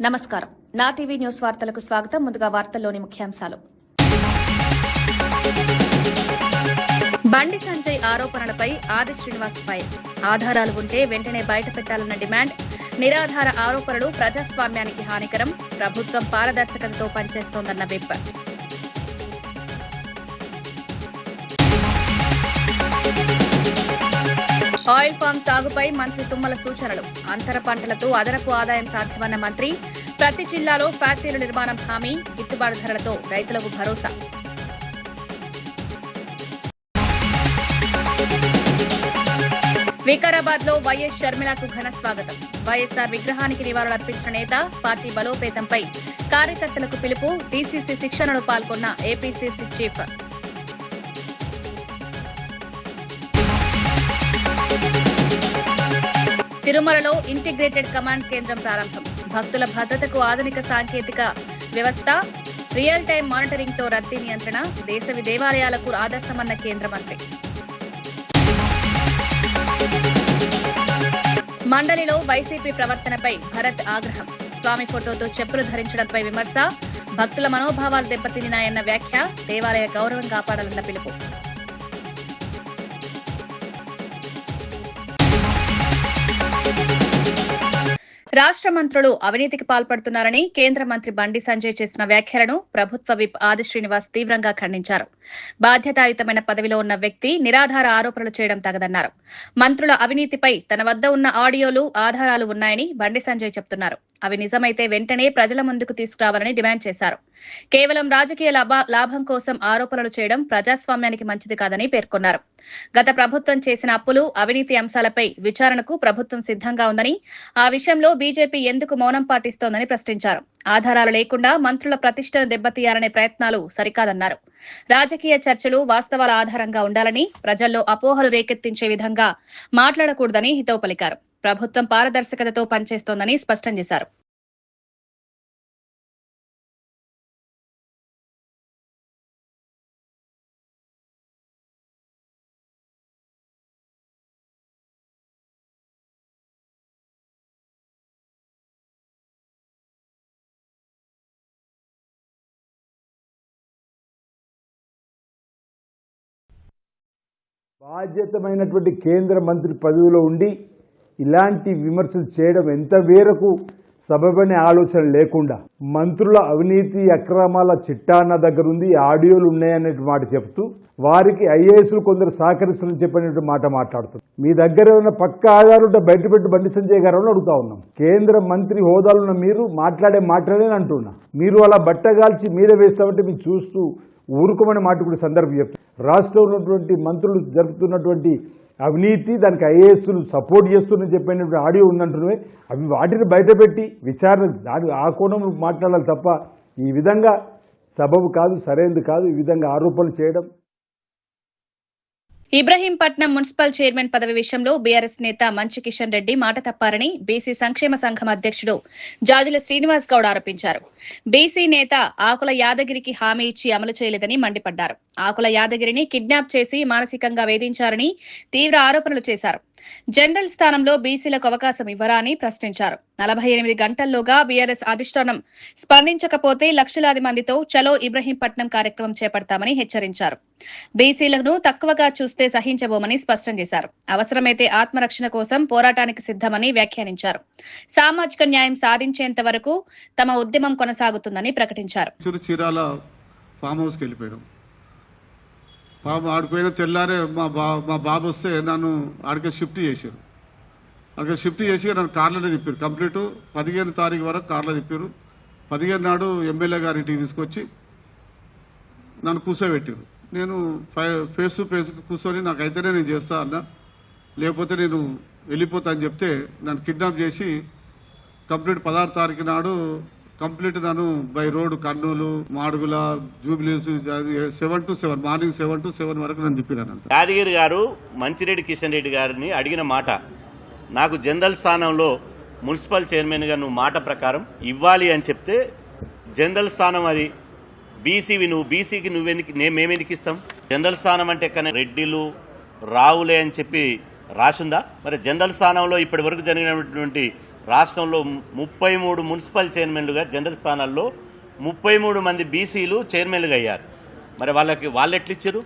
నమస్కారం. నా TV news వార్తలకు స్వాగతం. ముందుగా వార్తల్లోని ముఖ్యాంశాలు. బండి సంజయ్ ఆరోపణలపై ఆది శ్రీనివాస్ ఫైర్. ఆధారాలు ఉంటే వెంటనే బయటపెట్టాలన్న డిమాండ్. నిరాధార ఆరోపణలు ప్రజాస్వామ్యానికి హానికరం. ప్రభుత్వం పారదర్శకతతో పనిచేస్తోందన్న విప్. ఆయిల్ ఫామ్ సాగుపై మంత్రి తుమ్మల సూచనలు. అంతర పంటలతో అదనపు ఆదాయం సాధ్యమన్న మంత్రి. ప్రతి జిల్లాలో ఫ్యాక్టరీల నిర్మాణం హామీ. గిట్టుబాటు ధరలతో రైతులకు భరోసా. వికారాబాద్ లో వైఎస్ షర్మిలకు ఘన స్వాగతం. వైఎస్ఆర్ విగ్రహానికి నివాళులర్పించిన నేత. పార్టీ బలోపేతంపై కార్యకర్తలకు పిలుపు. డీసీసీ శిక్షణలో పాల్గొన్న ఏపీసీసీ చీఫ్. తిరుమలలో ఇంటిగ్రేటెడ్ కమాండ్ కేంద్రం ప్రారంభం. భక్తుల భద్రతకు ఆధునిక సాంకేతిక వ్యవస్థ. రియల్ టైం మానిటరింగ్ తో రద్దీ నియంత్రణ. దేశవి దేవాలయాలకు ఆదర్శమన్న కేంద్ర మంత్రి. మండలిలో వైసీపీ ప్రవర్తనపై భరత్ ఆగ్రహం. స్వామి ఫోటోతో చెప్పులు ధరించడంపై విమర్శ. భక్తుల మనోభావాలు దెబ్బతిన్నాయన్న వ్యాఖ్య. దేవాలయ గౌరవం కాపాడాలన్న పిలుపు. రాష్ట్ర మంత్రులు అవినీతికి పాల్పడుతున్నారని కేంద్ర మంత్రి బండి సంజయ్ చేసిన వ్యాఖ్యలను ప్రభుత్వ విప్ ఆది శ్రీనివాస్ తీవ్రంగా ఖండించారు. బాధ్యతాయుతమైన పదవిలో ఉన్న వ్యక్తి నిరాధార ఆరోపణలు చేయడం తగదన్నారు. మంత్రుల అవినీతిపై తన వద్ద ఉన్న ఆడియోలు, ఆధారాలు ఉన్నాయని బండి సంజయ్ చెబుతున్నారు. అవి నిజమైతే వెంటనే ప్రజల ముందుకు తీసుకురావాలని డిమాండ్ చేశారు. కేవలం రాజకీయ లాభం కోసం ఆరోపణలు చేయడం ప్రజాస్వామ్యానికి మంచిది కాదని పేర్కొన్నారు. గత ప్రభుత్వం చేసిన అప్పులు, అవినీతి అంశాలపై విచారణకు ప్రభుత్వం సిద్ధంగా ఉందని, ఆ విషయంలో బీజేపీ ఎందుకు మౌనం పాటిస్తోందని ప్రశ్నించారు. ఆధారాలు లేకుండా మంత్రుల ప్రతిష్టను దెబ్బతీయాలనే ప్రయత్నాలు సరికాదన్నారు. రాజకీయ చర్చలు వాస్తవాల ఆధారంగా ఉండాలని, ప్రజల్లో అపోహలు రేకెత్తించే విధంగా మాట్లాడకూడదని హితవు పలికారు. ప్రభుత్వం పారదర్శకతతో పనిచేస్తోందని స్పష్టం చేశారు. బాధ్యతమైనటువంటి కేంద్ర మంత్రి పదవిలో ఉండి ఇలాంటి విమర్శలు చేయడం ఎంత మేరకు సబబనే ఆలోచన లేకుండా, మంత్రుల అవినీతి అక్రమాల చిట్టాన్న దగ్గర ఉంది, ఆడియోలు ఉన్నాయనే మాట చెప్తూ వారికి ఐఏఎస్లు కొందరు సహకరిస్తున్నారని చెప్పినట్టు మాట మాట్లాడుతున్నారు. మీ దగ్గర ఉన్న పక్క ఆధారాలు బయటపెట్టి బండి సంజయ్ గారు అడుగుతా ఉన్నాం. కేంద్ర మంత్రి హోదాలో ఉన్న మీరు మాట్లాడే మాటలనే అంటున్నా. మీరు అలా బట్టగాల్చి మీద వేస్తామంటే మీరు చూస్తూ ఊరుకోమని మాట కూడా సందర్భం చెప్తారు. రాష్ట్రంలో ఉన్నటువంటి మంత్రులు జరుపుతున్నటువంటి అవినీతి, దానికి ఐఏఎస్లు సపోర్ట్ చేస్తున్నని చెప్పినటువంటి ఆడియో ఉందంటున్నాయి. అవి వాటిని బయటపెట్టి విచారణ ఆ కోణంలో మాట్లాడాలి తప్ప ఈ విధంగా సబబు కాదు, సరైనది కాదు ఈ విధంగా ఆరోపణలు చేయడం. ఇబ్రహీంపట్నం మున్సిపల్ చైర్మన్ పదవి విషయంలో బీఆర్ఎస్ నేత మంచి కిషన్ రెడ్డి మాట తప్పారని బీసీ సంక్షేమ సంఘం అధ్యక్షుడు జాజుల శ్రీనివాస్ గౌడ్ ఆరోపించారు. బీసీ నేత ఆకుల యాదగిరికి హామీ ఇచ్చి అమలు చేయలేదని మండిపడ్డారు. ఆకుల యాదగిరిని కిడ్నాప్ చేసి మానసికంగా వేధించారని తీవ్ర ఆరోపణలు చేశారు. జనరల్ స్థానంలో బీసీలకు అవకాశం ఇవ్వరా అని ప్రశ్నించారు. 48 గంటల్లోగా బీఆర్ఎస్ అధిష్టానం స్పందించకపోతే లక్షలాది మందితో చలో ఇబ్రహీంపట్నం కార్యక్రమం చేపడతామని హెచ్చరించారు. బీసీలను తక్కువగా చూస్తే సహించబోమని స్పష్టం చేశారు. అవసరమైతే ఆత్మరక్షణ కోసం పోరాటానికి సిద్ధమని వ్యాఖ్యానించారు. సామాజిక న్యాయం సాధించేంత వరకు తమ ఉద్యమం కొనసాగుతుందని ప్రకటించారు. ఆడిపోయిన తెల్లారే మా బాబు వస్తే నన్ను ఆడికి షిఫ్ట్ చేశారు. అక్కడ షిఫ్ట్ చేసి నన్ను కార్లోనే తిప్పారు. కంప్లీట్ 15 తారీఖు వరకు కార్లో తిప్పారు. 15 నాడు ఎమ్మెల్యే గారి ఇంటికి తీసుకొచ్చి నన్ను కూర్చోబెట్టారు. నేను ఫేస్ టు ఫేస్ కూర్చొని నాకైతేనే నేను చేస్తా అన్నా, లేకపోతే నేను వెళ్ళిపోతా అని చెప్తే నన్ను కిడ్నాప్ చేసి కంప్లీట్ 16 తారీఖు నాడు కంప్లీట్ నన్ను by road Kurnool, Madugula, Jubilees 7 to 7 morning 7 to 7 వరకు నన్ను తిప్పినాను. యాదగిరి గారు మంచిరెడ్డి కిషన్ రెడ్డి గారిని అడిగిన మాట, నాకు జనరల్ స్థానంలో మున్సిపల్ చైర్మన్గా నువ్వు మాట ప్రకారం ఇవ్వాలి అని చెప్తే, జనరల్ స్థానం అది బీసీవి, నువ్వు బీసీకి మేమెందుకు ఇస్తాం? జనరల్ స్థానం అంటే కానీ రెడ్డిలు రావులే అని చెప్పి రాసిందా? మరి జనరల్ స్థానంలో ఇప్పటి వరకు జరిగినటువంటి రాష్ట్రంలో 33 మున్సిపల్ చైర్మన్లుగా జనరల్ స్థానాల్లో 33 మంది బీసీలు చైర్మన్లుగా అయ్యారు. మరి వాళ్ళు ఎట్లిచ్చారు?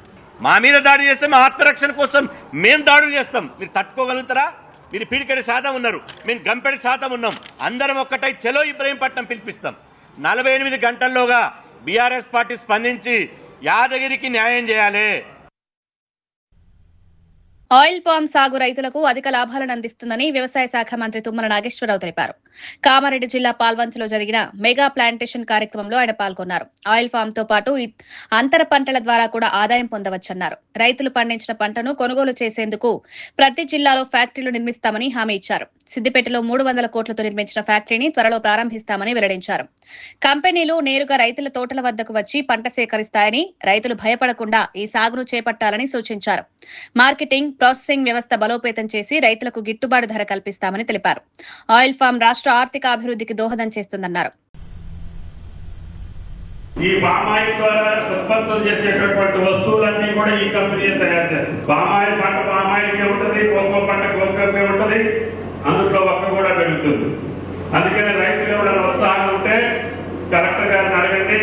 మా మీద దాడి చేస్తే మా ఆత్మరక్షణ కోసం మేము దాడులు చేస్తాం. మీరు తట్టుకోగలుగుతారా? మీరు పీడికడి శాతం ఉన్నారు, మేము గంపెడి శాతం ఉన్నాం. అందరం ఒక్కటై చలో ఇబ్రహీంపట్నం పిలిపిస్తాం. 48 గంటల్లోగా బీఆర్ఎస్ పార్టీ స్పందించి యాదగిరికి న్యాయం చేయాలి. ఆయిల్ పామ్ సాగు రైతులకు అధిక లాభాలను అందిస్తుందని వ్యవసాయ శాఖ మంత్రి తుమ్మల నాగేశ్వరరావు తెలిపారు. కామారెడ్డి జిల్లా పాల్వంచలో జరిగిన మెగా ప్లాంటేషన్ కార్యక్రమంలో ఆయన పాల్గొన్నారు. ఆయిల్ పామ్ తో పాటు అంతర పంటల ద్వారా కూడా ఆదాయం పొందవచ్చన్నారు. రైతులు పండించిన పంటను కొనుగోలు చేసేందుకు ప్రతి జిల్లాలో ఫ్యాక్టరీలు నిర్మిస్తామని హామీ ఇచ్చారు. సిద్దిపేటలో 300 కోట్లతో నిర్మించిన ఫ్యాక్టరీని త్వరలో ప్రారంభిస్తామని వెల్లడించారు. కంపెనీలు నేరుగా రైతుల తోటల వద్దకు వచ్చి పంట సేకరిస్తాయని, రైతులు భయపడకుండా ఈ సాగును చేపట్టాలని సూచించారు. మార్కెటింగ్, ప్రాసెసింగ్ వ్యవస్థ బలోపేతం చేసి రైతులకు గిట్టుబాటు ధర కల్పిస్తామని తెలిపారు. ఆయిల్ ఫామ్ రాష్ట్ర ఆర్థిక అభివృద్ధికి దోహదం చేస్తుందన్నారు. ఈ పామాయిల్ ద్వారా ఉత్పత్తులు చేసేటటువంటి వస్తువులన్నీ కూడా ఈ కంపెనీ తయారు చేస్తుంది. పామాయిల్ పంట పామాయిల్కే ఉంటుంది, కోకో పంట కోకోకే ఉంటుంది, అందులో ఒక్క కూడా పెరుగుతుంది. అందుకని రైతులు ఎవరైనా ఉత్సాహం ఉంటే కలెక్టర్ గారిని అడగండి,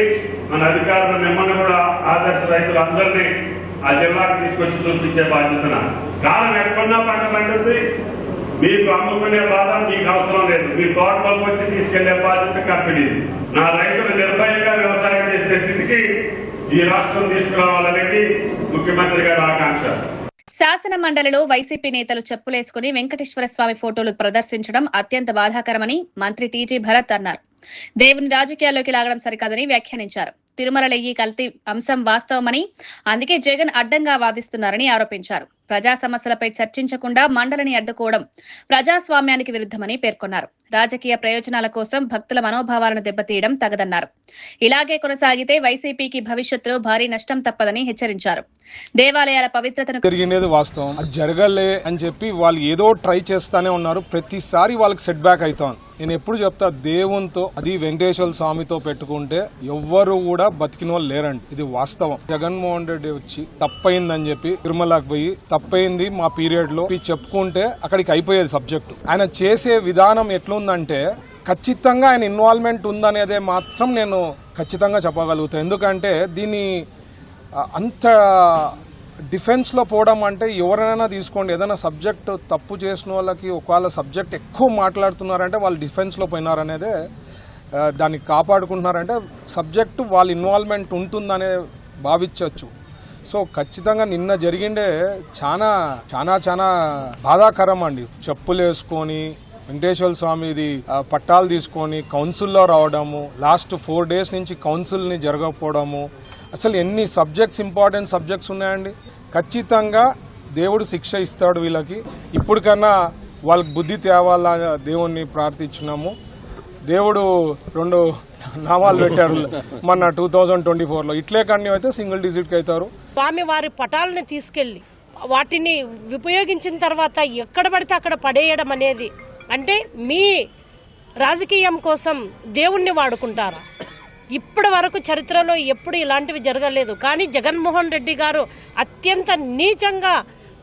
మన అధికారులు మిమ్మల్ని కూడా ఆదర్శ రైతులు అందరినీ ఆ జిల్లాకు తీసుకొచ్చి చూపించే బాధ్యత. కాలం ఎక్కడున్నా పంట పండుతుంది. మీకు అమ్ముకునే బాధ మీకు అవసరం లేదు. మీ తోటలోకి వచ్చి తీసుకెళ్లే బాధ్యత కంపెనీది. నా రైతులు నిర్భయంగా వ్యవసాయం చేసే స్థితికి ఈ రాష్ట్రం తీసుకురావాలనేది ముఖ్యమంత్రి గారి ఆకాంక్ష. శాసన మండలిలో వైసీపీ నేతలు చెప్పులేసుకుని వెంకటేశ్వర స్వామి ఫోటోలు ప్రదర్శించడం అత్యంత బాధాకరమని మంత్రి టీజీ భరత్ అన్నారు. దేవుని రాజకీయాల్లోకి లాగడం సరికాదని వ్యాఖ్యానించారు. తిరుమలయ్యి కల్తీ అంశం వాస్తవమని, అందుకే జగన్ అడ్డంగా వాదిస్తున్నారని ఆరోపించారు. ప్రజా సమస్యలపై చర్చించకుండా మండలిని అడ్డుకోవడం ప్రజాస్వామ్యానికి విరుద్ధమని పేర్కొన్నారు. రాజకీయ ప్రయోజనాల కోసం భక్తుల మనోభావాలను దెబ్బతీయడం తగదన్నారు. ఇలాగే కొనసాగితే వైసీపీకి భవిష్యత్తులో భారీ నష్టం తప్పదని హెచ్చరించారు. దేవాలయాల పవిత్రతను జరిగినది వాస్తవం, అది జరగలే అని చెప్పి వాళ్ళు ఏదో ట్రై చేస్తానే ఉన్నారు. ప్రతిసారి వాళ్ళకి సెట్ బ్యాక్ అవుతాం. నేను ఎప్పుడు చెప్తా, దేవునితో అది వెంకటేశ్వర స్వామితో పెట్టుకుంటే ఎవ్వరు కూడా బతికిన వాళ్ళు లేరండి. ఇది వాస్తవం. జగన్మోహన్ రెడ్డి వచ్చి తప్పైందని చెప్పి తిరుమలకి పోయి తప్పైంది మా పీరియడ్ లో చెప్పుకుంటే అక్కడికి అయిపోయేది సబ్జెక్టు. ఆయన చేసే విధానం ఎట్లుందంటే ఖచ్చితంగా ఆయన ఇన్వాల్వ్మెంట్ ఉందనేదే మాత్రం నేను ఖచ్చితంగా చెప్పగలుగుతాను. ఎందుకంటే దీన్ని అంత డిఫెన్స్ లో పోవడం అంటే ఎవరైనా తీసుకోండి, ఏదైనా సబ్జెక్ట్ తప్పు చేసిన వాళ్ళకి ఒకవేళ సబ్జెక్ట్ ఎక్కువ మాట్లాడుతున్నారంటే వాళ్ళు డిఫెన్స్ లో పోయినారనేదే, దాన్ని కాపాడుకుంటున్నారంటే సబ్జెక్టు వాళ్ళ ఇన్వాల్వ్మెంట్ ఉంటుందనే భావించవచ్చు. సో ఖచ్చితంగా నిన్న జరిగిండే చాలా చాలా చాలా బాధాకరం అండి. చెప్పులు వేసుకొని వెంకటేశ్వర స్వామిది పట్టాలు తీసుకొని కౌన్సిల్లో రావడము, లాస్ట్ 4 days నుంచి కౌన్సిల్ని జరగకపోవడము, అసలు ఎన్ని సబ్జెక్ట్స్ ఇంపార్టెంట్ సబ్జెక్ట్స్ ఉన్నాయండి. ఖచ్చితంగా దేవుడు శిక్ష ఇస్తాడు వీళ్ళకి. ఇప్పటికన్నా వాళ్ళకి బుద్ధి తేవాలా దేవుణ్ణి ప్రార్థించున్నాము. దేవుడు 2 నామాలు పెట్టారు మన 2024లో. ఇట్లే కంటిన్యూ అయితే సింగిల్ డిజిట్కి అవుతారు. స్వామి వారి పటాలను తీసుకెళ్లి వాటిని ఉపయోగించిన తర్వాత ఎక్కడ పడితే అక్కడ పడేయడం అనేది, అంటే మీ రాజకీయం కోసం దేవుణ్ణి వాడుకుంటారా? ఇప్పటి వరకు చరిత్రలో ఎప్పుడు ఇలాంటివి జరగలేదు. కానీ జగన్మోహన్ రెడ్డి గారు అత్యంత నీచంగా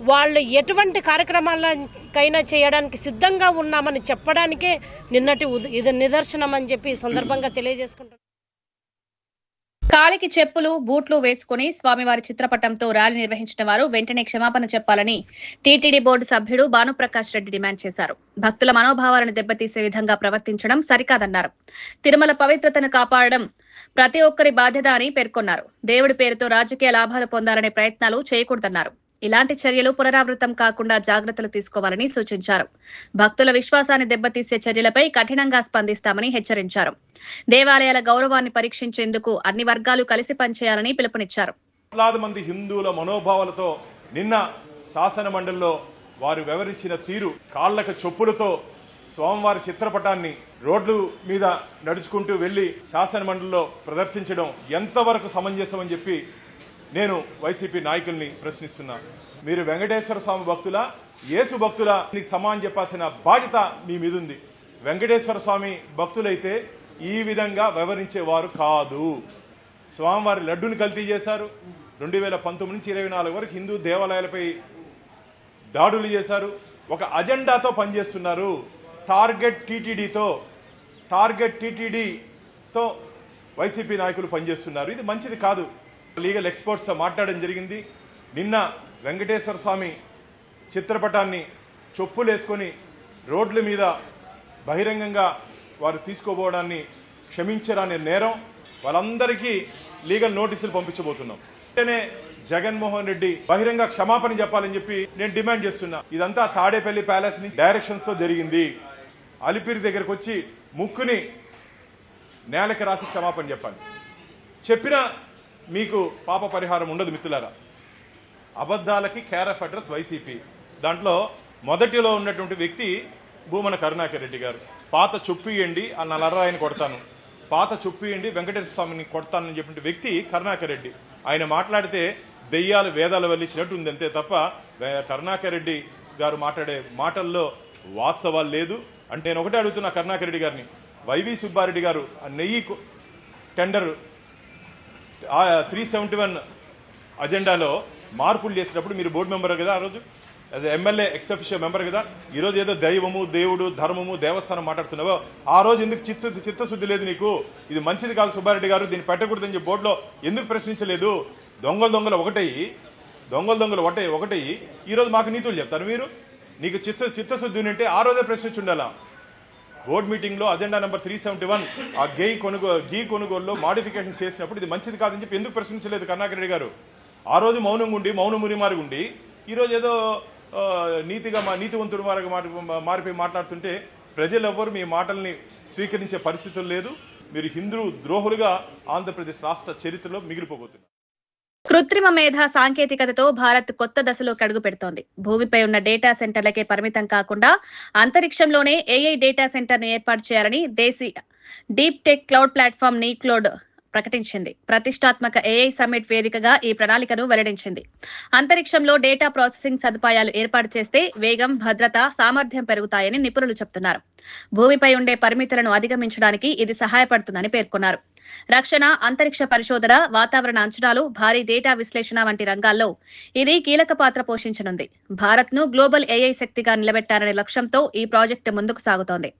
వాళ్ళు ఎటువంటి కార్యక్రమాలకైనా చేయడానికి సిద్ధంగా ఉన్నామని చెప్పడానికే నిన్నటి ఇది నిదర్శనం అని చెప్పి ఈ సందర్భంగా తెలియజేసుకుంటారు. కాలికి చెప్పులు, బూట్లు వేసుకుని స్వామివారి చిత్రపటంతో ర్యాలీ నిర్వహించిన వారు వెంటనే క్షమాపణ చెప్పాలని టీటీడీ బోర్డు సభ్యుడు భానుప్రకాష్ రెడ్డి డిమాండ్ చేశారు. భక్తుల మనోభావాలను దెబ్బతీసే విధంగా ప్రవర్తించడం సరికాదన్నారు. తిరుమల పవిత్రతను కాపాడడం ప్రతి ఒక్కరి బాధ్యత అని పేర్కొన్నారు. దేవుడి పేరుతో రాజకీయ లాభాలు పొందాలనే ప్రయత్నాలు చేయకూడదన్నారు. ఇలాంటి చర్యలు పునరావృతం కాకుండా జాగ్రత్తలు తీసుకోవాలని సూచించారు. భక్తుల విశ్వాసాన్ని దెబ్బతీసే చర్యలపై కఠినంగా స్పందిస్తామని హెచ్చరించారు. దేవాలయాల గౌరవాన్ని పరీక్షించేందుకు అన్ని వర్గాలు కలిసి పనిచేయాలని పిలుపునిచ్చారు. లక్షలాది మంది హిందువుల మనోభావాలతో నిన్న శాసన మండలిలో వారు వివరించిన తీరు, కాళ్లకు చెప్పులతో స్వామివారి చిత్రపటాన్ని రోడ్లు మీద నడుచుకుంటూ వెళ్లి శాసన మండలిలో ప్రదర్శించడం ఎంతవరకు సమంజసమని చెప్పి నేను వైసీపీ నాయకుల్ని ప్రశ్నిస్తున్నా. మీరు వెంకటేశ్వర స్వామి భక్తుల, యేసు భక్తుల సమానం చెప్పాల్సిన బాధ్యత మీ మీద ఉంది. వెంకటేశ్వర స్వామి భక్తులైతే ఈ విధంగా వ్యవహరించేవారు కాదు. స్వామివారి లడ్డుని కల్తీ చేశారు. 2019 నుంచి 24 వరకు హిందూ దేవాలయాలపై దాడులు చేశారు. ఒక అజెండాతో పనిచేస్తున్నారు. టార్గెట్ టీటీడీతో వైసీపీ నాయకులు పనిచేస్తున్నారు. ఇది మంచిది కాదు. లీగల్ ఎక్స్పర్ట్స్తో మాట్లాడడం జరిగింది. నిన్న వెంకటేశ్వర స్వామి చిత్రపటాన్ని చొప్పులేసుకొని రోడ్ల మీద బహిరంగంగా వారు తీసుకోబోవడాన్ని క్షమించరాని నేరం. వాళ్ళందరికీ లీగల్ నోటీసులు పంపించబోతున్నాం. వెంటనే జగన్మోహన్ రెడ్డి బహిరంగ క్షమాపణ చెప్పాలని చెప్పి నేను డిమాండ్ చేస్తున్నా. ఇదంతా తాడేపల్లి ప్యాలెస్ ని డైరెక్షన్స్ తో జరిగింది. అలిపిరి దగ్గరకు వచ్చి ముక్కుని నేలకి రాసి క్షమాపణ చెప్పాలి. చెప్పినా మీకు పాప పరిహారం ఉండదు మిత్రులారా. అబద్దాలకి కేర్ ఆఫ్ అడ్రస్ వైసీపీ. దాంట్లో మొదటిలో ఉన్నటువంటి వ్యక్తి భూమన కరుణాకర్ రెడ్డి గారు. పాత చొప్పు ఇయ్యండి ఆ నల్లరాయిని కొడతాను, పాత చొప్పు ఇయ్యండి వెంకటేశ్వర స్వామిని కొడతానని చెప్పిన వ్యక్తి కరుణాకర్ రెడ్డి. ఆయన మాట్లాడితే దెయ్యాలు వేదాలు వల్లించినట్టు ఉంది అంతే తప్ప కరుణాకర్ రెడ్డి గారు మాట్లాడే మాటల్లో వాస్తవాలు లేదు. అంటే నేను ఒకటే అడుగుతున్నా కరుణాకర్ రెడ్డి గారిని, వైవి సుబ్బారెడ్డి గారు ఆ నెయ్యి టెండర్ 371 అజెండాలో మార్పులు చేసినప్పుడు మీరు బోర్డు మెంబర్ కదా, ఆ రోజు as MLA X official member కదా, ఈ రోజు ఏదో దైవము దేవుడు ధర్మము దేవస్థానం మాట్లాడుతున్నావో ఆ రోజు ఎందుకు చిత్తశుద్ధి లేదు నీకు? ఇది మంచిది కాదు సుబ్బారెడ్డి గారు, దీన్ని పెట్టకూడదని చెప్పి బోర్డులో ఎందుకు ప్రశ్నించలేదు? దొంగలు ఒకటయ్యి ఈ రోజు మాకు నీతులు చెప్తారు మీరు. నీకు చిత్తశుద్ధి ఉంటే ఆ రోజే ప్రశ్నించి ఉండాలా. బోర్డు మీటింగ్ లో అజెండా నెంబర్ 371 ఆ గీ కొనుగోలులో మాడిఫికేషన్ చేసినప్పుడు ఇది మంచిది కాదని చెప్పి ఎందుకు ప్రశ్నించలేదు కరుణాకర్ రెడ్డి గారు? ఆ రోజు మౌనమురిమారి ఉండి ఈ రోజు ఏదో నీతివంతుడు మారిపోయి మాట్లాడుతుంటే ప్రజలు ఎవ్వరు మీ మాటల్ని స్వీకరించే పరిస్థితులు లేదు. మీరు హిందూ ద్రోహులుగా ఆంధ్రప్రదేశ్ రాష్ట్ర చరిత్రలో మిగిలిపోబోతున్నారు. కృత్రిమ మేధ సాంకేతికతతో భారత్ కొత్త దశలోకి అడుగు పెడుతోంది. భూమిపై ఉన్న డేటా సెంటర్లకే పరిమితం కాకుండా అంతరిక్షంలోనే ఏఐ డేటా సెంటర్ ని ఏర్పాటు చేయాలని దేశీయ డీప్ టెక్ క్లౌడ్ ప్లాట్ఫామ్ నీక్లోడ్ ప్రకటించింది. ప్రతిష్టాత్మక ఏఐ సమ్మిట్ వేదికగా ఈ ప్రణాళికను వెల్లడించింది. అంతరిక్షంలో డేటా ప్రాసెసింగ్ సదుపాయాలు ఏర్పాటు చేస్తే వేగం, భద్రత, సామర్థ్యం పెరుగుతాయని నిపుణులు చెబుతున్నారు. భూమిపై ఉండే పరిమితులను అధిగమించడానికి ఇది సహాయపడుతుందని పేర్కొన్నారు. రక్షణ, అంతరిక్ష పరిశోధన, వాతావరణ అంచనాలు, భారీ డేటా విశ్లేషణ వంటి రంగాల్లో ఇది కీలక పాత్ర పోషించనుంది. భారత్ ను గ్లోబల్ ఏఐ శక్తిగా నిలబెట్టాలనే లక్ష్యంతో ఈ ప్రాజెక్టు ముందుకు సాగుతోంది.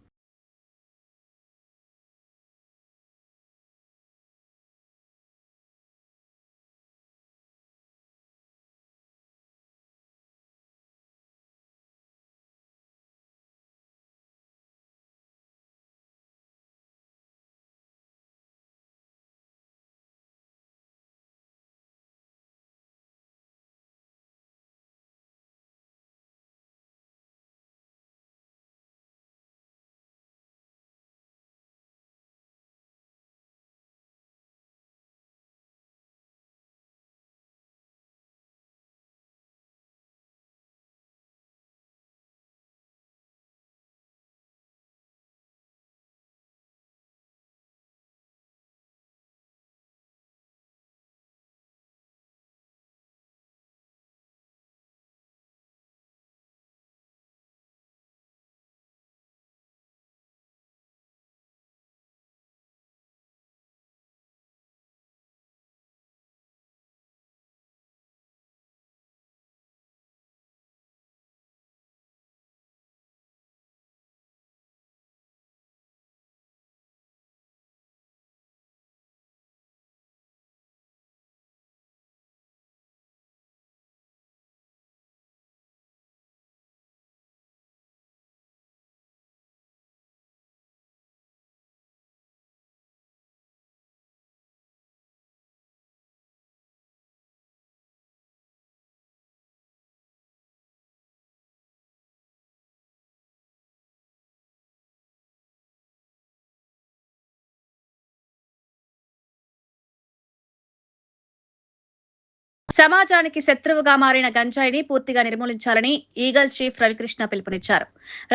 సమాజానికి శత్రువుగా మారిన గంజాయిని పూర్తిగా నిర్మూలించాలని ఈగల్ చీఫ్ రవికృష్ణ పిలుపునిచ్చారు.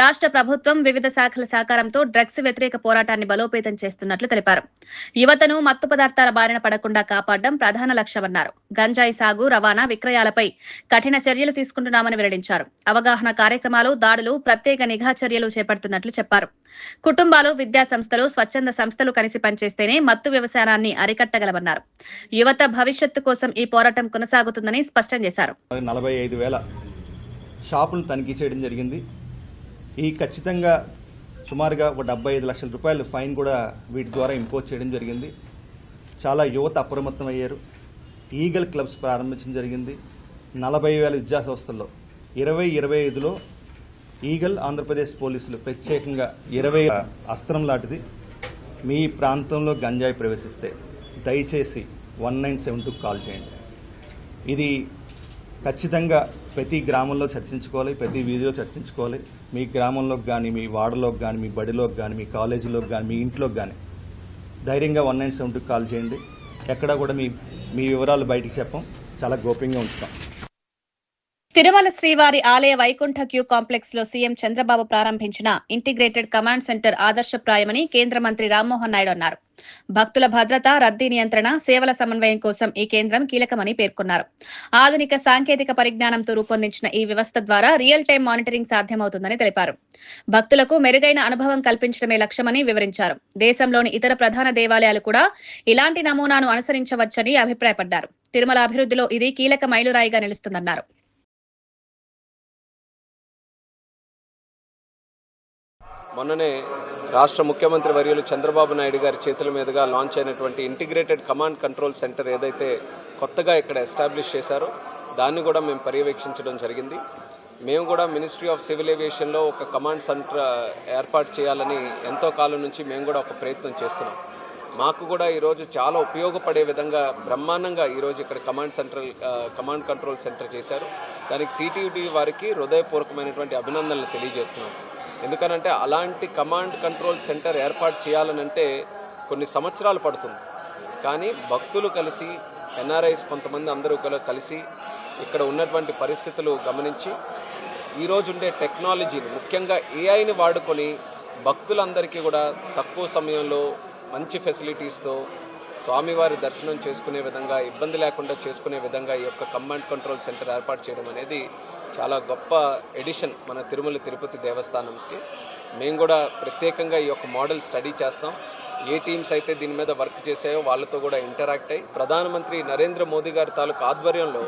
రాష్ట్ర ప్రభుత్వం వివిధ శాఖల సహకారంతో డ్రగ్స్ వ్యతిరేక పోరాటాన్ని బలోపేతం చేస్తున్నట్లు తెలిపారు. యువతను మత్తు పదార్థాల బారిన పడకుండా కాపాడడం ప్రధాన లక్ష్యమన్నారు. గంజాయి సాగు, రవాణా, విక్రయాలపై కఠిన చర్యలు తీసుకుంటున్నామని వెల్లడించారు. అవగాహన కార్యక్రమాలు, దాడులు, ప్రత్యేక నిఘా చర్యలు చేపడుతున్నట్లు చెప్పారు. కుటుంబాలు, విద్యా సంస్థలు, స్వచ్ఛంద సంస్థలు కలిసి పనిచేస్తేనే మత్తు వ్యవసాయాన్ని అరికట్టగలమన్నారు. యువత భవిష్యత్తు కోసం ఈ పోరాటం కొనసాగుతుందని స్పష్టం చేశారు. 45,000 షాపులను తనిఖీ చేయడం జరిగింది. ఈ ఖచ్చితంగా సుమారుగా ఒక 75 లక్షల రూపాయలు ఫైన్ కూడా వీటి ద్వారా ఇంపోజ్ చేయడం జరిగింది. చాలా యువత అప్రమత్తం అయ్యారు. ఈగల్ క్లబ్స్ ప్రారంభించడం జరిగింది. 40,000 విద్యా సంస్థల్లో 2025లో ఈగల్ ఆంధ్రప్రదేశ్ పోలీసులు ప్రత్యేకంగా 20 అస్త్రం లాంటిది. మీ ప్రాంతంలో గంజాయి ప్రవేశిస్తే దయచేసి 1972 కాల్ చేయండి. ఇది ఖచ్చితంగా ప్రతి గ్రామంలో చర్చించుకోవాలి, ప్రతి వీధిలో చర్చించుకోవాలి. మీ గ్రామంలోకి కానీ, మీ వాడలోకి కానీ, మీ బడిలోకి కానీ, మీ కాలేజీలోకి కానీ, మీ ఇంట్లోకి కానీ ధైర్యంగా 1972 కాల్ చేయండి. ఎక్కడా కూడా మీ వివరాలు బయటికి చెప్పం, చాలా గోప్యంగా ఉంచుతాం. తిరుమల శ్రీవారి ఆలయ వైకుంఠ క్యూ కాంప్లెక్స్ లో సీఎం చంద్రబాబు ప్రారంభించిన ఇంటిగ్రేటెడ్ కమాండ్ సెంటర్ ఆదర్శప్రాయమని కేంద్ర మంత్రి రామ్మోహన్ నాయుడు అన్నారు. భక్తుల భద్రత, రద్దీ నియంత్రణ, సేవల సమన్వయం కోసం ఈ కేంద్రం కీలకమని పేర్కొన్నారు. ఆధునిక సాంకేతిక పరిజ్ఞానంతో రూపొందించిన ఈ వ్యవస్థ ద్వారా రియల్ టైం మానిటరింగ్ సాధ్యమవుతుందని తెలిపారు. భక్తులకు మెరుగైన అనుభవం కల్పించడమే లక్ష్యమని వివరించారు. దేశంలోని ఇతర ప్రధాన దేవాలయాలు కూడా ఇలాంటి నమూనాను అనుసరించవచ్చని అభిప్రాయపడ్డారు. తిరుమల అభివృద్ధిలో ఇది కీలక మైలురాయిగా నిలుస్తుందన్నారు. మొన్ననే రాష్ట్ర ముఖ్యమంత్రి వర్యులు చంద్రబాబు నాయుడు గారి చేతుల మీదుగా లాంచ్ అయినటువంటి ఇంటిగ్రేటెడ్ కమాండ్ కంట్రోల్ సెంటర్ ఏదైతే కొత్తగా ఇక్కడ ఎస్టాబ్లిష్ చేశారో దాన్ని కూడా మేము పర్యవేక్షించడం జరిగింది. మేము కూడా మినిస్ట్రీ ఆఫ్ సివిల్ ఏవియేషన్లో ఒక కమాండ్ సెంటర్ ఏర్పాటు చేయాలని ఎంతో కాలం నుంచి మేము కూడా ఒక ప్రయత్నం చేస్తున్నాం. మాకు కూడా ఈరోజు చాలా ఉపయోగపడే విధంగా బ్రహ్మాండంగా ఈరోజు ఇక్కడ కమాండ్ కంట్రోల్ సెంటర్ చేశారు. దానికి టీటీడీ వారికి హృదయపూర్వకమైనటువంటి అభినందనలు తెలియజేస్తున్నాం. ఎందుకనంటే అలాంటి కమాండ్ కంట్రోల్ సెంటర్ ఏర్పాటు చేయాలనంటే కొన్ని సంవత్సరాలు పడుతుంది. కానీ భక్తులు కలిసి, ఎన్ఆర్ఐస్ కొంతమంది అందరూ కలిసి ఇక్కడ ఉన్నటువంటి పరిస్థితులు గమనించి ఈరోజు ఉండే టెక్నాలజీని, ముఖ్యంగా ఏఐని వాడుకొని భక్తులందరికీ కూడా తక్కువ సమయంలో మంచి ఫెసిలిటీస్తో స్వామివారి దర్శనం చేసుకునే విధంగా, ఇబ్బంది లేకుండా చేసుకునే విధంగా ఈ యొక్క కమాండ్ కంట్రోల్ సెంటర్ ఏర్పాటు చేయడం అనేది చాలా గొప్ప ఎడిషన్ మన తిరుమల తిరుపతి దేవస్థానంకి. మేము కూడా ప్రత్యేకంగా ఈ యొక్క మోడల్ స్టడీ చేస్తాం. ఏ టీమ్స్ అయితే దీని మీద వర్క్ చేసాయో వాళ్ళతో కూడా ఇంటరాక్ట్ అయ్యి ప్రధానమంత్రి నరేంద్ర మోదీ గారి తాలూకు ఆధ్వర్యంలో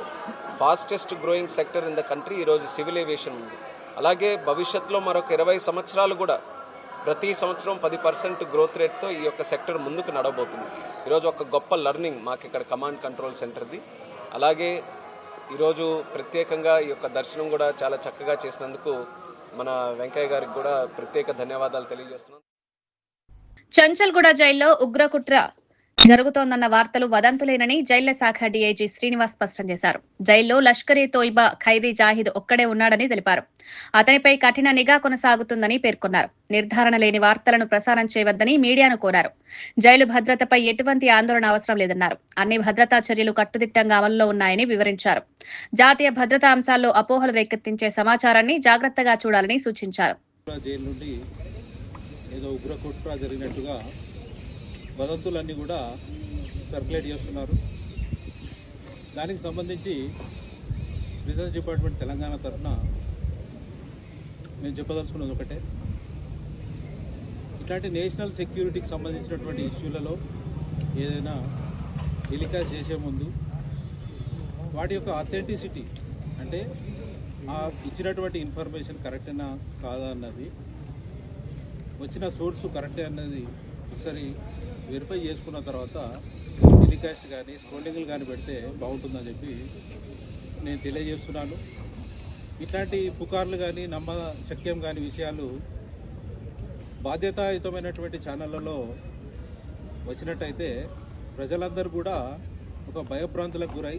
fastest growing sector in the country ఈరోజు సివిల్ ఏవియేషన్ ఉంది. అలాగే భవిష్యత్తులో మరొక 20 సంవత్సరాలు కూడా ప్రతి సంవత్సరం 10% గ్రోత్ రేట్తో ఈ యొక్క సెక్టర్ ముందుకు నడవబోతుంది. ఈరోజు ఒక గొప్ప లెర్నింగ్ మాకు ఇక్కడ కమాండ్ కంట్రోల్ సెంటర్ది. అలాగే ఈరోజు ప్రత్యేకంగా ఈ యొక్క దర్శనం కూడా చాలా చక్కగా చేసినందుకు మన వెంకయ్య గారికి కూడా ప్రత్యేక ధన్యవాదాలు తెలియజేస్తున్నాం. చంచల్గూడ జైల్లో ఉగ్రకుట్ర జరుగుతోందన్న వార్తలు వదంతులేనని జైళ్ల శాఖ డీఐజీ శ్రీనివాస్ స్పష్టం చేశారు. జైల్లో లష్కరే తోయిబా ఖైదీ జాహిద్ ఒక్కడే ఉన్నాడని తెలిపారు. అతనిపై కఠిన నిఘా కొనసాగుతుందని పేర్కొన్నారు. నిర్ధారణ లేని వార్తలను ప్రసారం చేయవద్దని మీడియాను కోరారు. జైలు భద్రతపై ఎటువంటి ఆందోళన అవసరం లేదన్నారు. అన్ని భద్రతా చర్యలు కట్టుదిట్టంగా అమల్లో ఉన్నాయని వివరించారు. జాతీయ భద్రతా అంశాల్లో అపోహలు రేకెత్తించే సమాచారాన్ని జాగ్రత్తగా చూడాలని సూచించారు. వదంతులన్నీ కూడా సర్క్యులేట్ చేస్తున్నారు. దానికి సంబంధించి రీసెర్చ్ డిపార్ట్మెంట్ తెలంగాణ తరఫున నేను చెప్పదలుచుకున్నది ఒకటే, ఇట్లాంటి నేషనల్ సెక్యూరిటీకి సంబంధించినటువంటి ఇష్యూలలో ఏదైనా టెలికాస్ట్ చేసే ముందు వాటి యొక్క అథెంటిసిటీ, అంటే ఆ ఇచ్చినటువంటి ఇన్ఫర్మేషన్ కరెక్టేనా కాదా అన్నది, వచ్చిన సోర్సు కరెక్టే అన్నది ఒకసారి వెరిఫై చేసుకున్న తర్వాత టెలికాస్ట్ కానీ స్క్రోలింగ్లు కానీ పెడితే బాగుంటుందని చెప్పి నేను తెలియజేస్తున్నాను. ఇట్లాంటి పుకార్లు కానీ నమ్మశక్యం కాని విషయాలు బాధ్యతాయుతమైనటువంటి ఛానళ్లలో వచ్చినట్టయితే ప్రజలందరూ కూడా ఒక భయభ్రాంతులకు గురై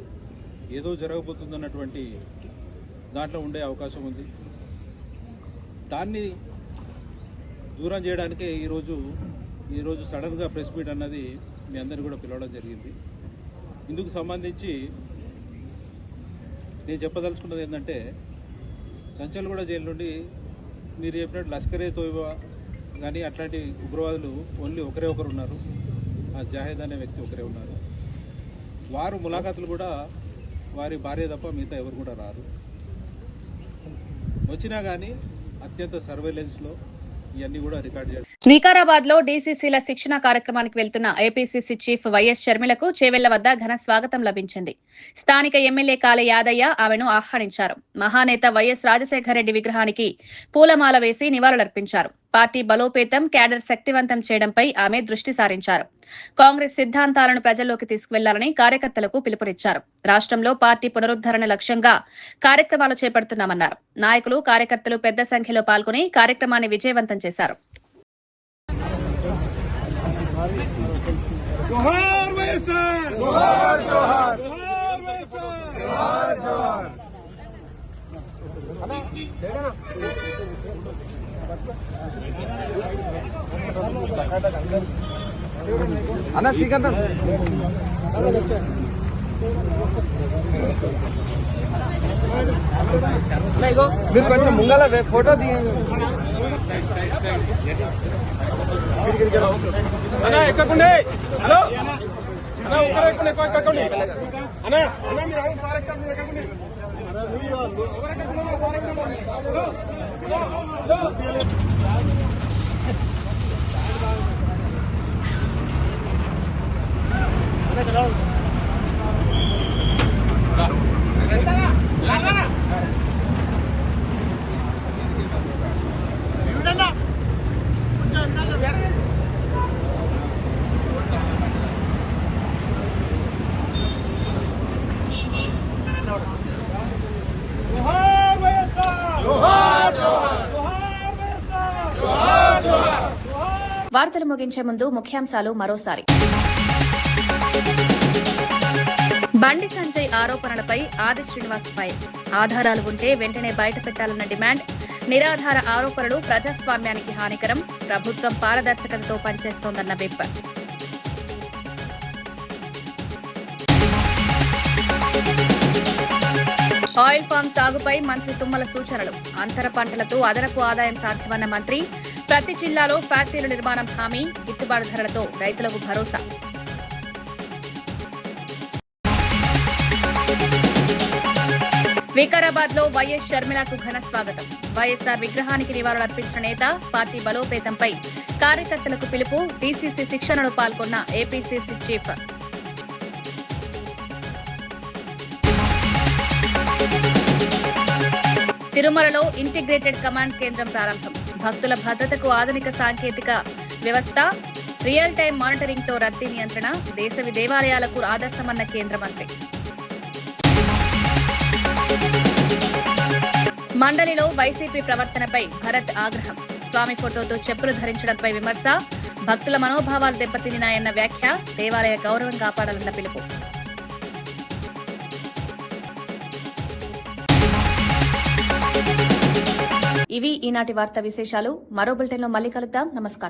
ఏదో జరగబోతుందన్నటువంటి దాంట్లో ఉండే అవకాశం ఉంది. దాన్ని దూరం చేయడానికే ఈరోజు సడన్గా ప్రెస్ మీట్ అన్నది మీ అందరినీ కూడా పిలవడం జరిగింది. ఇందుకు సంబంధించి నేను చెప్పదలుచుకున్నది ఏంటంటే, చంచల్గూడ జైలు నుండి మీరు చెప్పినట్టు లష్కరే తోయిబా కానీ అట్లాంటి ఉగ్రవాదులు ఓన్లీ ఒకరే ఒకరు ఉన్నారు. ఆ జాహిద్ అనే వ్యక్తి ఒకరే ఉన్నారు. వారు ములాఖాతులు కూడా వారి భార్య తప్ప మిగతా ఎవరు కూడా రారు. వచ్చినా కానీ అత్యంత సర్వేలెన్స్లో ఇవన్నీ కూడా రికార్డ్ చేయడం. వికారాబాద్ లో డీసీసీల శిక్షణ కార్యక్రమానికి వెళ్తున్న ఏపీసీసీ చీఫ్ వైఎస్ షర్మిలకు చేవెళ్ల వద్ద ఘన స్వాగతం లభించింది. స్థానిక ఎమ్మెల్యే కాళ యాదయ్య ఆమెను ఆహ్వానించారు. మహానేత వైఎస్ రాజశేఖర రెడ్డి విగ్రహానికి పూలమాల వేసి నివాళులర్పించారు. పార్టీ బలోపేతం, క్యాడర్ శక్తివంతం చేయడంపై ఆమె దృష్టి సారించారు. కాంగ్రెస్ సిద్ధాంతాలను ప్రజల్లోకి తీసుకువెళ్లాలని కార్యకర్తలకు పిలుపునిచ్చారు. రాష్ట్రంలో పార్టీ పునరుద్దరణ లక్ష్యంగా కార్యక్రమాలు చేపడుతున్నామన్నారు. నాయకులు, కార్యకర్తలు పెద్ద సంఖ్యలో పాల్గొని కార్యక్రమాన్ని విజయవంతం చేశారు. జోహార్ వైఎస్ఆర్, జోహార్ జోహార్, జోహార్ వైఎస్ఆర్, జోహార్ జోహార్. అన్న శ్రీకాంతం మీరు కొంచెం ముంగల ఫోటో తీయండి. అన్నా ఎక్కకుండే, హలో అన్నా ఒకరు ఎక్కకండి అన్నా, అన్నా మీరు కార్యక్రమం ఎక్కకుండి. వార్తలు ముగించే ముందు ముఖ్యాంశాలు మరోసారి. బండి సంజయ్ ఆరోపణలపై ఆది శ్రీనివాస్ ఫైర్. ఆధారాలు ఉంటే వెంటనే బయటపెట్టాలన్న డిమాండ్. నిరాధార ఆరోపణలు ప్రజాస్వామ్యానికి హానికరం. ప్రభుత్వం పారదర్శకతతో పనిచేస్తోందన్న విప్. ఆయిల్ పామ్ సాగుపై మంత్రి తుమ్మల సూచనలు. అంతర పంటలతో అదనపు ఆదాయం సాధ్యమన్న మంత్రి. ప్రతి జిల్లాలో ఫ్యాక్టరీల నిర్మాణం హామీ. గిట్టుబాటు ధరలతో రైతులకు భరోసా. వికారాబాద్ లో వైఎస్ షర్మిలకు ఘన స్వాగతం. వైఎస్ఆర్ విగ్రహానికి నివాళులర్పించిన నేత. పార్టీ బలోపేతంపై కార్యకర్తలకు పిలుపు. డీసీసీ శిక్షణలో పాల్గొన్న ఏపీసీసీ చీఫ్. తిరుమలలో ఇంటిగ్రేటెడ్ కమాండ్ కేంద్రం ప్రారంభం. భక్తుల భద్రతకు ఆధునిక సాంకేతిక వ్యవస్థ. రియల్ టైం మానిటరింగ్ తో రద్దీ నియంత్రణ. దేశ దేవాలయాలకు ఆదర్శమన్న కేంద్ర మంత్రి. మండలిలో వైసీపీ ప్రవర్తనపై భరత్ ఆగ్రహం. స్వామి ఫోటోతో చెప్పులు ధరించడంపై విమర్శ. భక్తుల మనోభావాలు దెబ్బతిన్నాయన్న వ్యాఖ్య. దేవాలయ గౌరవం కాపాడాలన్న పిలుపు. ఇవి ఈనాటి వార్తా విశేషాలు. మరో బులెటిన్లో మళ్ళీ కలుద్దాం. నమస్కారం.